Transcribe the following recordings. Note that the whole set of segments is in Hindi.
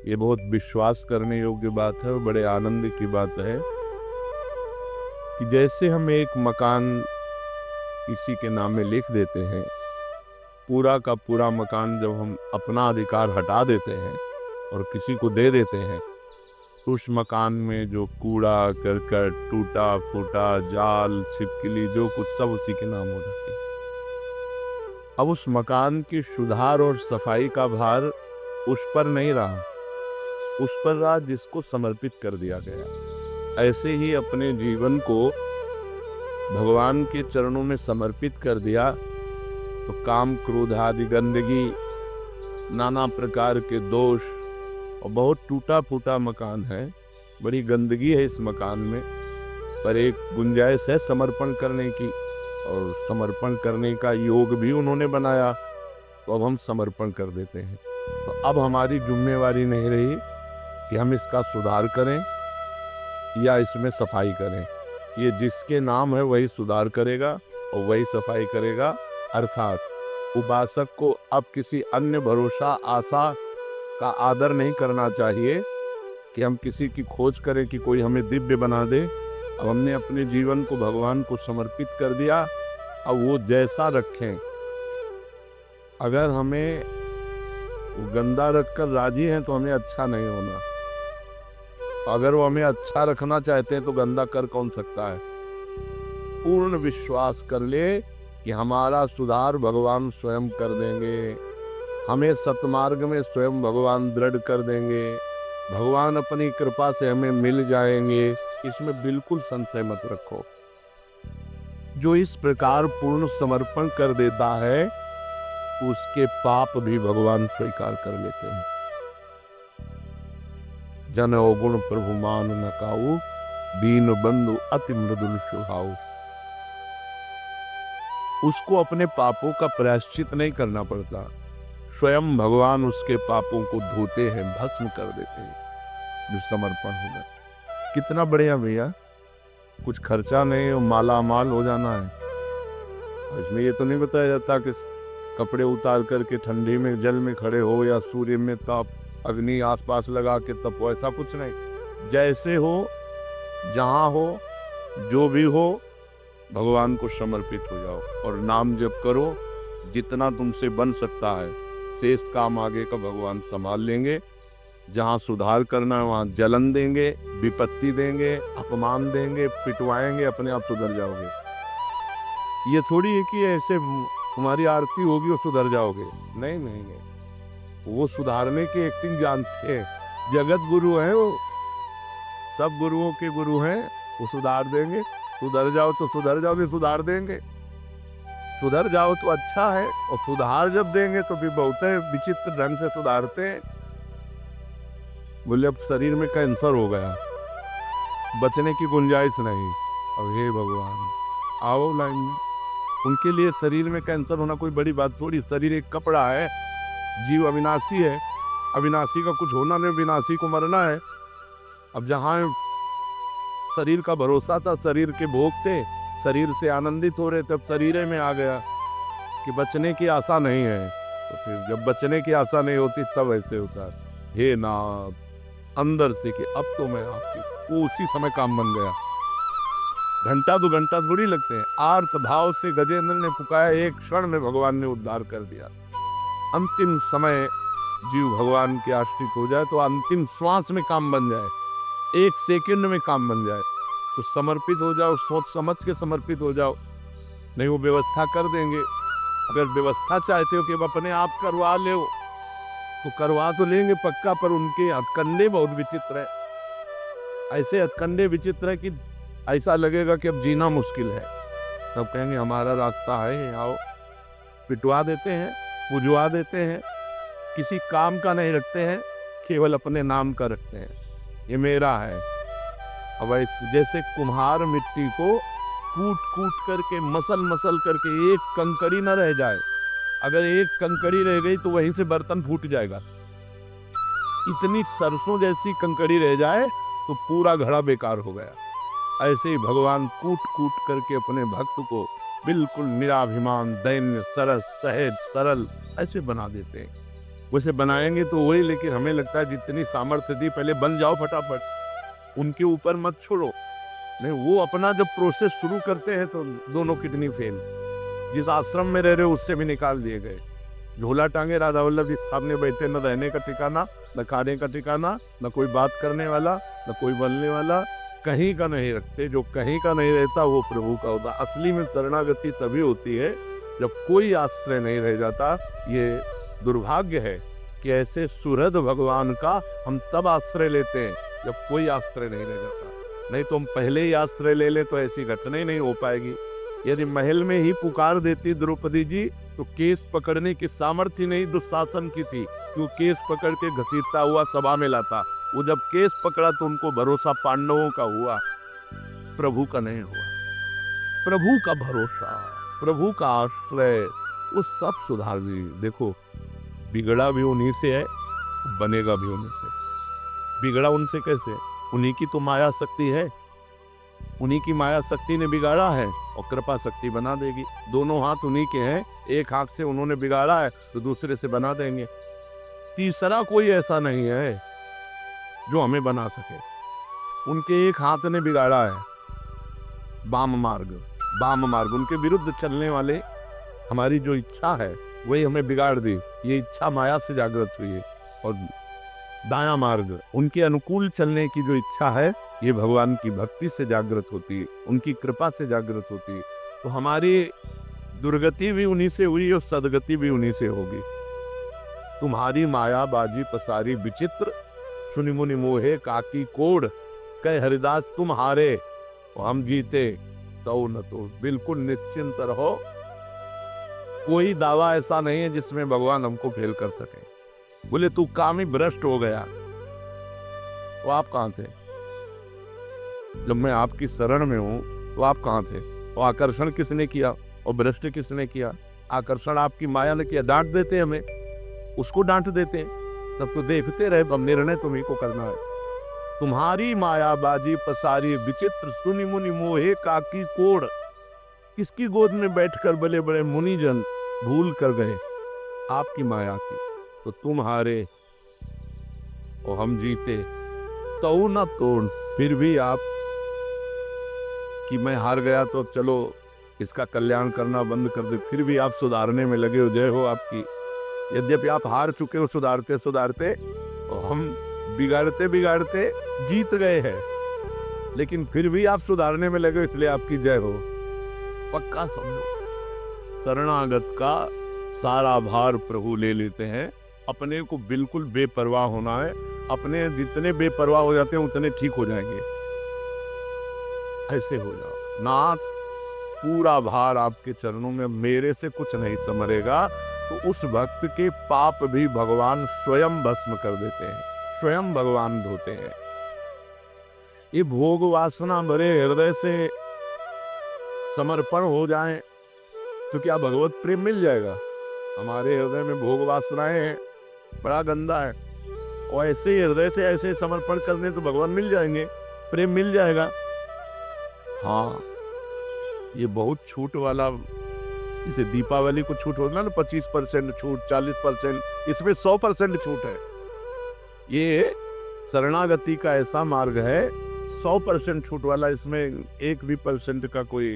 ये बहुत विश्वास करने योग्य बात है और बड़े आनंद की बात है कि जैसे हम एक मकान किसी के नाम में लिख देते हैं, पूरा का पूरा मकान जब हम अपना अधिकार हटा देते हैं और किसी को दे देते हैं, तो उस मकान में जो कूड़ा करकट, टूटा फूटा जाल, छिपकली, जो कुछ सब उसी के नाम हो जाती है। अब उस मकान की सुधार और सफाई का भार उस पर नहीं रहा, उस पर रहा जिसको समर्पित कर दिया गया। ऐसे ही अपने जीवन को भगवान के चरणों में समर्पित कर दिया तो काम, क्रोध आदि गंदगी, नाना प्रकार के दोष, और बहुत टूटा फूटा मकान है, बड़ी गंदगी है इस मकान में, पर एक गुंजाइश है समर्पण करने की, और समर्पण करने का योग भी उन्होंने बनाया, तो अब हम समर्पण कर देते हैं। तो अब हमारी जिम्मेवारी नहीं रही कि हम इसका सुधार करें या इसमें सफाई करें। ये जिसके नाम है वही सुधार करेगा और वही सफाई करेगा। अर्थात उपासक को अब किसी अन्य भरोसा, आशा का आदर नहीं करना चाहिए कि हम किसी की खोज करें कि कोई हमें दिव्य बना दे। अब हमने अपने जीवन को भगवान को समर्पित कर दिया, अब वो जैसा रखें। अगर हमें वो गंदा रखकर राजी हैं तो हमें अच्छा नहीं होना, अगर वो हमें अच्छा रखना चाहते हैं तो गंदा कर कौन सकता है। पूर्ण विश्वास कर ले कि हमारा सुधार भगवान स्वयं कर देंगे, हमें सतमार्ग में स्वयं भगवान दृढ़ कर देंगे, भगवान अपनी कृपा से हमें मिल जाएंगे, इसमें बिल्कुल संशय मत रखो। जो इस प्रकार पूर्ण समर्पण कर देता है उसके पाप भी भगवान स्वीकार कर लेते हैं। जन अवगुण प्रभु मान न काऊ, दीन बंधु अति मृदुल स्वभाव। उसको अपने पापों का प्रायश्चित नहीं करना पड़ता, स्वयं भगवान उसके पापों को धोते हैं, भस्म कर देते हैं, जो समर्पण होगा। कितना बढ़िया भैया, कुछ खर्चा नहीं, माला माल हो जाना है। और इसमें ये तो नहीं बताया जाता कि कपड़े उतार करके ठंडी में जल में खड़े हो या सूर्य में ताप अग्नि आसपास लगा के तपो, ऐसा कुछ नहीं। जैसे हो, जहां हो, जो भी हो, भगवान को समर्पित हो जाओ और नाम जप करो। जितना तुमसे बन सकता है, शेष काम आगे का भगवान संभाल लेंगे। जहां सुधार करना है वहां जलन देंगे, विपत्ति देंगे, अपमान देंगे, पिटवाएंगे, अपने आप सुधर जाओगे। ये थोड़ी है कि ऐसे तुम्हारी आरती होगी और सुधर जाओगे, नहीं नहीं नहीं। वो सुधारने की एक्टिंग जानते हैं, जगत गुरु है वो, सब गुरुओं के गुरु हैं, वो सुधार देंगे। सुधर जाओ तो सुधर जाओ, नहीं सुधार देंगे। सुधर जाओ तो अच्छा है, और सुधार जब देंगे तो फिर बहुत विचित्र ढंग से सुधारते हैं। बोले अब शरीर में कैंसर हो गया, बचने की गुंजाइश नहीं, अब हे भगवान आओ लाइन में। उनके लिए शरीर में कैंसर होना कोई बड़ी बात थोड़ी। शरीर एक कपड़ा है, जीव अविनाशी है, अविनाशी का कुछ होना नहीं, विनाशी को मरना है। अब जहाँ शरीर का भरोसा था, शरीर के भोग थे, शरीर से आनंदित हो रहे थे, अब शरीर में आ गया कि बचने की आशा नहीं है। तो फिर जब बचने की आशा नहीं होती तब ऐसे होता है, हे नाथ अंदर से कि अब तो मैं आपकी, वो उसी समय काम बन गया। घंटा दो घंटा थोड़ी लगते हैं। आर्त भाव से गजेंद्र ने पुकारा, एक क्षण में भगवान ने उद्धार कर दिया। अंतिम समय जीव भगवान के आश्रित हो जाए तो अंतिम श्वास में काम बन जाए, एक सेकंड में काम बन जाए। तो समर्पित हो जाओ, सोच समझ के समर्पित हो जाओ, नहीं वो व्यवस्था कर देंगे। अगर व्यवस्था चाहते हो कि अपने आप करवा ले तो करवा तो लेंगे पक्का, पर उनके हथकंडे बहुत विचित्र है। ऐसे हथकंडे विचित्र है कि ऐसा लगेगा कि अब जीना मुश्किल है। तब कहेंगे हमारा रास्ता है, आओ। पिटवा देते हैं, पुजवा देते हैं, किसी काम का नहीं रखते हैं, केवल अपने नाम का रखते हैं, ये मेरा है। अब जैसे कुम्हार मिट्टी को कूट कूट करके, मसल मसल करके, एक कंकड़ी न रह जाए। अगर एक कंकड़ी रह गई तो वहीं से बर्तन फूट जाएगा। इतनी सरसों जैसी कंकड़ी रह जाए तो पूरा घड़ा बेकार हो गया। ऐसे ही भगवान कूट कूट करके अपने भक्त को बिल्कुल निराभिमान, दैन्य, सरस, सहज, सरल ऐसे बना देते हैं। वैसे बनाएंगे तो वही, लेकिन हमें लगता है जितनी सामर्थ्य थी पहले बन जाओ फटाफट, उनके ऊपर मत छोड़ो। नहीं, वो अपना जब प्रोसेस शुरू करते हैं तो दोनों किडनी फेल। जिस आश्रम में रह रहे उससे भी निकाल दिए गए। झोला टांगे राधा वल्लभ जी सामने बैठे, न रहने का ठिकाना, न खाने का ठिकाना, न कोई बात करने वाला, न कोई बोलने वाला, कहीं का नहीं रखते। जो कहीं का नहीं रहता वो प्रभु का होता। असली में शरणागति तभी होती है जब कोई आश्रय नहीं रह जाता। ये दुर्भाग्य है कि ऐसे सुहृद भगवान का हम तब आश्रय लेते हैं जब कोई आश्रय नहीं रह जाता। नहीं तो हम पहले ही आश्रय ले लें तो ऐसी घटना ही नहीं हो पाएगी। यदि महल में ही पुकार देती द्रौपदी जी तो केस पकड़ने की सामर्थ्य नहीं दुशासन की थी, क्यों केस पकड़ के घसीटता हुआ सभा में लाता। वो जब केस पकड़ा तो उनको भरोसा पांडवों का हुआ, प्रभु का नहीं हुआ। प्रभु का भरोसा, प्रभु का आश्रय, वो सब सुधार दी। देखो, बिगड़ा भी उन्हीं से है, बनेगा भी उन्हीं से। बिगड़ा उनसे कैसे? उन्हीं की तो माया शक्ति है, उन्हीं की माया शक्ति ने बिगाड़ा है और कृपा शक्ति बना देगी। दोनों हाथ उन्हीं के हैं, एक हाथ से उन्होंने बिगाड़ा है तो दूसरे से बना देंगे। तीसरा कोई ऐसा नहीं है जो हमें बना सके। उनके एक हाथ ने बिगाड़ा है वाम मार्ग, उनके विरुद्ध चलने वाले हमारी जो इच्छा है वही हमें बिगाड़ दी। ये इच्छा माया से जागृत हुई है। और दायां मार्ग, उनके अनुकूल चलने की जो इच्छा है ये भगवान की भक्ति से जागृत होती है, उनकी कृपा से जागृत होती है। तो हमारी दुर्गति भी उन्हीं से हुई और सदगति भी उन्हीं से होगी। तुम्हारी माया बाजी पसारी विचित्र, सुनि मुनि मोहे काकी कोड़, कह हरिदास तुम हारे और हम जीते तो न तो। बिल्कुल निश्चिंत रहो, कोई दावा ऐसा नहीं है जिसमें भगवान हमको फेल कर सके। बोले तू काम ही भ्रष्ट हो गया, वो आप कहाँ थे जब मैं आपकी शरण में हूं? तो आप कहाँ थे? और आकर्षण किसने किया और भ्रष्ट किसने किया? आकर्षण आपकी माया ने किया। डांट देते हमें, उसको डांट देते हैं, तब तो देखते रहे। अब निर्णय तुम्ही को करना है। तुम्हारी माया बाजी पसारी विचित्र, सुनि मुनि मोहे काकी कोड़। किसकी गोद में बैठकर बड़े बड़े मुनिजन भूल कर गए आपकी माया की। तो तुम हारे और हम जीते तो न तोड़। फिर भी आप कि मैं हार गया तो चलो इसका कल्याण करना बंद कर दे, फिर भी आप सुधारने में लगे हो। जय हो आपकी। यद्यपि आप हार चुके हो सुधारते सुधारते, और हम बिगाड़ते बिगाड़ते जीत गए हैं, लेकिन फिर भी आप सुधारने में लगे, इसलिए आपकी जय हो। पक्का समझो, शरणागत का सारा भार प्रभु ले लेते हैं। अपने को बिल्कुल बेपरवाह होना है। अपने जितने बेपरवाह हो जाते हैं उतने ठीक हो जाएंगे। ऐसे हो जाओ। नाथ, पूरा भार आपके चरणों में, मेरे से कुछ नहीं समरेगा। तो उस भक्त के पाप भी भगवान स्वयं भस्म कर देते हैं, स्वयं भगवान धोते हैं। ये भोग वासना भरे हृदय से समर्पण हो जाए तो क्या भगवत प्रेम मिल जाएगा? हमारे हृदय में भोग वासनाएं हैं, बड़ा गंदा है। और ऐसे ही हृदय से ऐसे समर्पण करने तो भगवान मिल जाएंगे, प्रेम मिल जाएगा। हाँ, ये बहुत छूट वाला, इसे दीपावली को छूट होता है ना, 25% छूट, 40%, इसमें 100% छूट है। ये शरणागति का ऐसा मार्ग है 100% छूट वाला। इसमें 1% का कोई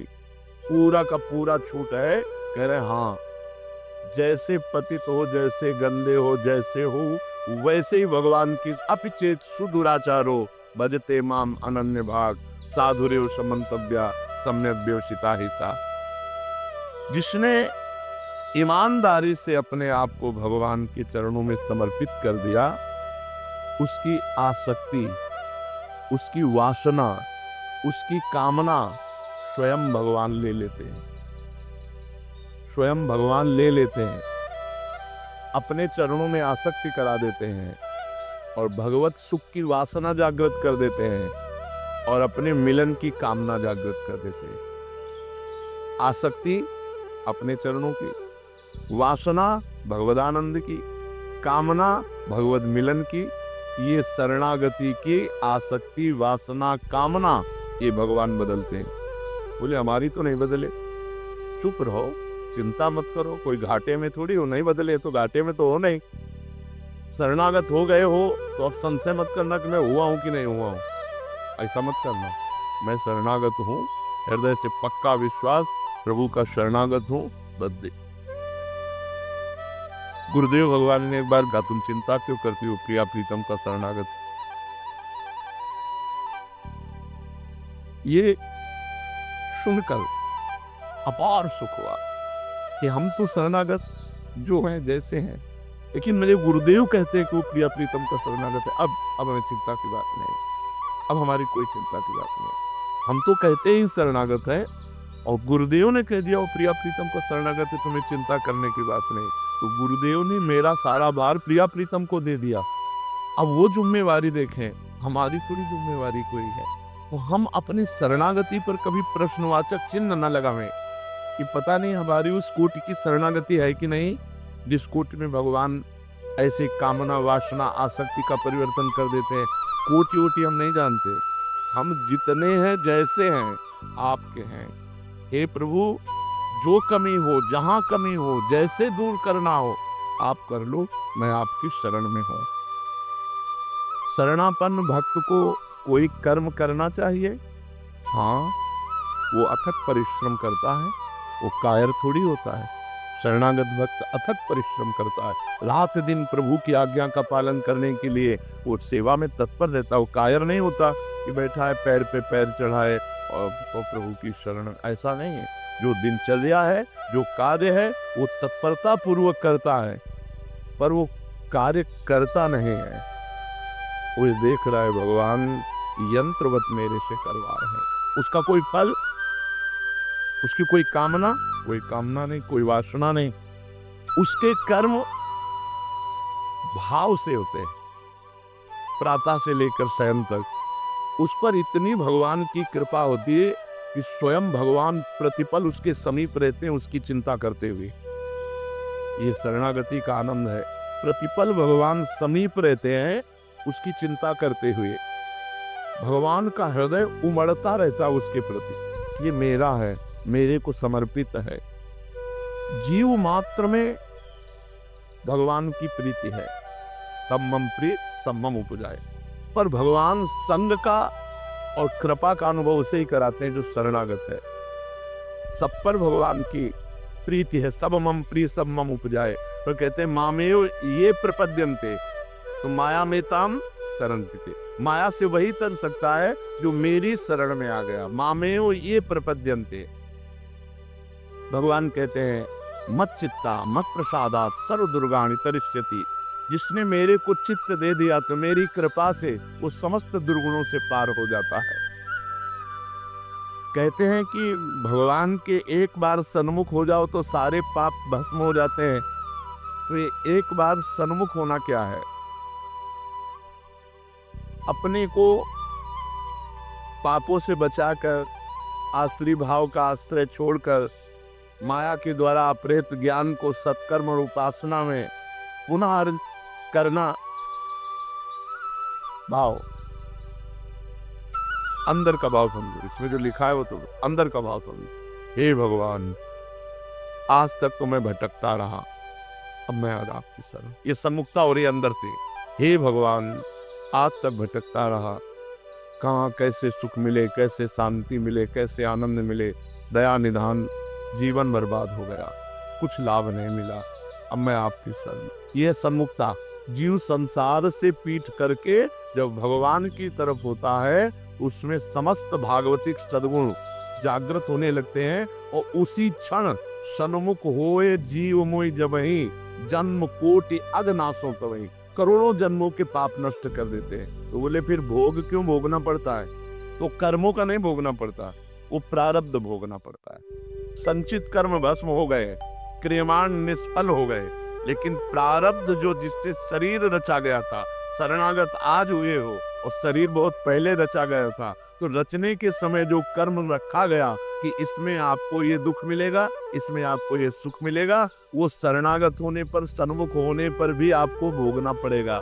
पूरा का पूरा छूट है। कह रहे हाँ, जैसे पतित हो, जैसे गंदे हो, जैसे हो वैसे ही भगवान की अपिचेत सुदुराचारो भजते माम अनन्य भाग साधुरेव समंतव्या सम्यक व्यवसिता हिसा। जिसने ईमानदारी से अपने आप को भगवान के चरणों में समर्पित कर दिया, उसकी आसक्ति, उसकी वासना, उसकी कामना स्वयं भगवान ले लेते हैं, स्वयं भगवान ले लेते हैं, अपने चरणों में आसक्ति करा देते हैं और भगवत सुख की वासना जागृत कर देते हैं और अपने मिलन की कामना जागृत कर देते हैं। आसक्ति अपने चरणों की, वासना भगवदानंद की, कामना भगवत मिलन की। ये शरणागति की आसक्ति, वासना, कामना ये भगवान बदलते हैं। बोले हमारी तो नहीं बदले। चुप रहो, चिंता मत करो, कोई घाटे में थोड़ी हो। नहीं बदले तो घाटे में तो हो नहीं। शरणागत हो गए हो तो अब संशय मत करना कि मैं हुआ हूं कि नहीं हुआ हूं, ऐसा मत करना। मैं शरणागत हूं, हृदय से पक्का विश्वास, प्रभु का शरणागत हूं, बस दे। गुरुदेव भगवान ने एक बार कहा, तुम चिंता क्यों करती हो प्रिया प्रीतम का शरणागत। ये सुनकर अपार सुख हुआ कि हम तो शरणागत जो हैं जैसे हैं, लेकिन मेरे गुरुदेव कहते हैं कि वो प्रिया प्रीतम का शरणागत है। अब हमें चिंता की बात नहीं, अब हमारी कोई चिंता की बात नहीं। हम तो कहते ही शरणागत है और गुरुदेव ने कह दिया वो प्रिया प्रीतम का शरणागत है, तुम्हें चिंता करने की बात नहीं। तो गुरुदेव ने मेरा सारा भार प्रिया प्रीतम को दे दिया। अब वो जिम्मेवारी देखें, हमारी थोड़ी जिम्मेवारी कोई है। तो हम अपनी शरणागति पर कभी प्रश्नवाचक चिन्ह न लगावें कि पता नहीं हमारी उस कोटि की शरणागति है कि नहीं, जिस कोटि में भगवान ऐसे कामना वासना आसक्ति का परिवर्तन कर देते हैं। कोटि वोटि हम नहीं जानते, हम जितने हैं जैसे हैं आपके हैं। हे प्रभु, जो कमी हो, जहां कमी हो, जैसे दूर करना हो आप कर लो, मैं आपकी शरण में हूं। शरणापन्न भक्त को कोई कर्म करना चाहिए, हाँ, वो अथक परिश्रम करता है, वो कायर थोड़ी होता है। शरणागत भक्त अथक परिश्रम करता है, रात दिन प्रभु की आज्ञा का पालन करने के लिए वो सेवा में तत्पर रहता है। वो कायर नहीं होता कि बैठा है पैर पे पैर चढ़ाए और प्रभु की शरण, ऐसा नहीं है। जो दिनचर्या है, जो कार्य है, वो तत्परता पूर्वक करता है, पर वो कार्य करता नहीं है। वो देख रहा है भगवान यंत्रवत मेरे से करवा रहे हैं, उसका कोई फल, उसकी कोई कामना नहीं, कोई वासना नहीं। उसके कर्म भाव से होते हैं, प्रातः से लेकर शयन तक। उस पर इतनी भगवान की कृपा होती है कि स्वयं भगवान प्रतिपल उसके समीप रहते हैं, उसकी चिंता करते हुए। ये शरणागति का आनंद है, प्रतिपल भगवान समीप रहते हैं उसकी चिंता करते हुए। भगवान का हृदय उमड़ता रहता है उसके प्रति, ये मेरा है, मेरे को समर्पित है। जीव मात्र में भगवान की प्रीति है, सम्मम प्रीत सम्मम उपजाए। पर भगवान संग का और कृपा का अनुभव उसे ही कराते हैं जो शरणागत है। सब पर भगवान की प्रीति है, सब मम प्रिय सब मम उपजाए। तो कहते हैं मामेव ये प्रपद्यन्ते, तो माया में ताम तरंते, माया से वही तर सकता है जो मेरी शरण में आ गया। मामेव ये प्रपद्यन्ते, भगवान कहते हैं मत चित्ता मत प्रसादात सर्व दुर्गाणि तरिष्यति, जिसने मेरे को चित्त दे दिया तो मेरी कृपा से वो समस्त दुर्गुणों से पार हो जाता है। कहते हैं कि भगवान के एक बार सन्मुख हो जाओ तो सारे पाप भस्म हो जाते हैं। तो ये एक बार सन्मुख होना क्या है? अपने को पापों से बचाकर, आसुरी भाव का आश्रय छोड़कर, माया के द्वारा अप्रेत ज्ञान को सत्कर्म और उपासना में पुनः करना भाव, अंदर का भाव समझो। इसमें जो लिखा है वो तो अंदर का भाव समझो। हे भगवान, आज तक तो मैं भटकता रहा, अब मैं आज आपकी शरण। ये सन्मुखता हो रही है अंदर से। हे भगवान, आज तक भटकता रहा, कहाँ कैसे सुख मिले, कैसे शांति मिले, कैसे आनंद मिले, दया निधान, जीवन बर्बाद हो गया, कुछ लाभ नहीं मिला, अब मैं आपकी शरण। यह सन्मुखता। जीव संसार से पीठ करके जब भगवान की तरफ होता है, उसमें समस्त भागवतिक सद्गुण जागृत होने लगते हैं और उसी क्षण सन्मुख होए जीव मोहि जबहि, जन्म कोटि अगनासों तवहि, करोड़ों जन्मों के पाप नष्ट कर देते हैं। तो बोले फिर भोग क्यों भोगना पड़ता है? तो कर्मों का नहीं भोगना पड़ता, वो प्रारब्ध भोगना पड़ता है। संचित कर्म भस्म हो गए, क्रियमाण निष्फल हो गए, लेकिन प्रारब्ध जो जिससे शरीर रचा गया था, शरणागत आज हुए हो और शरीर बहुत पहले रचा गया था, तो रचने के समय जो कर्म रखा गया कि इसमें आपको ये दुख मिलेगा, इसमें आपको ये सुख मिलेगा, वो शरणागत होने पर, सन्मुख होने पर भी आपको भोगना पड़ेगा।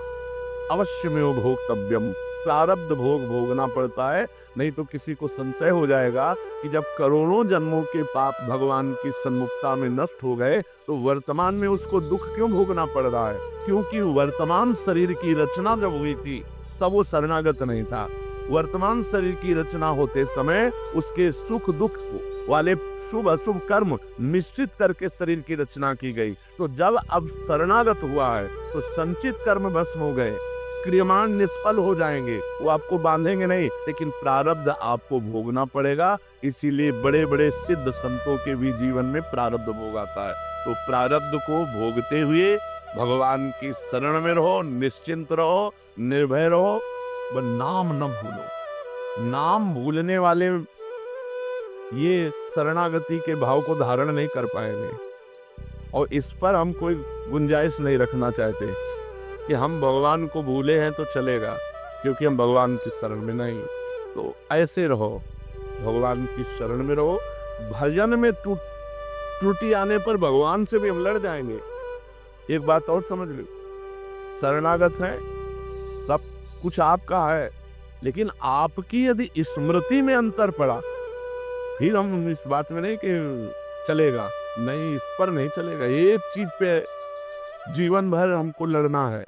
अवश्य में भोक्तव्यम प्रारब्ध भोग भोगना पड़ता है। नहीं तो किसी को संशय हो जाएगा कि जब करोड़ों जन्मों के पाप भगवान की सन्मुखता में नष्ट हो गए तो वर्तमान में उसको दुख क्यों भोगना पड़ रहा है। क्योंकि वर्तमान शरीर की रचना जब हुई थी तब वो शरणागत नहीं था। वर्तमान शरीर की रचना होते समय उसके सुख दुख वाले शुभ अशुभ कर्म निश्चित करके शरीर की रचना की गई। तो जब अब शरणागत हुआ है तो संचित कर्म भस्म हो गए, क्रियमाण निष्फल हो जाएंगे, वो आपको बांधेंगे नहीं, लेकिन प्रारब्ध आपको भोगना पड़ेगा। इसीलिए बड़े बड़े सिद्ध संतों के भी जीवन में प्रारब्ध भोग आता है। तो प्रारब्ध को भोगते हुए भगवान की शरण में रहो, निश्चिंत रहो, निर्भय रहो, व नाम न भूलो। नाम भूलने वाले ये शरणागति के भाव को धारण नहीं कर पाएंगे। और इस पर हम कोई गुंजाइश नहीं रखना चाहते कि हम भगवान को भूले हैं तो चलेगा, क्योंकि हम भगवान की शरण में नहीं। तो ऐसे रहो, भगवान की शरण में रहो। भजन में त्रुटि आने पर भगवान से भी हम लड़ जाएंगे। एक बात और समझ लो, शरणागत है, सब कुछ आपका है, लेकिन आपकी यदि स्मृति में अंतर पड़ा फिर हम इस बात में नहीं कि चलेगा, नहीं, इस पर नहीं चलेगा। एक चीज पे जीवन भर हमको लड़ना है।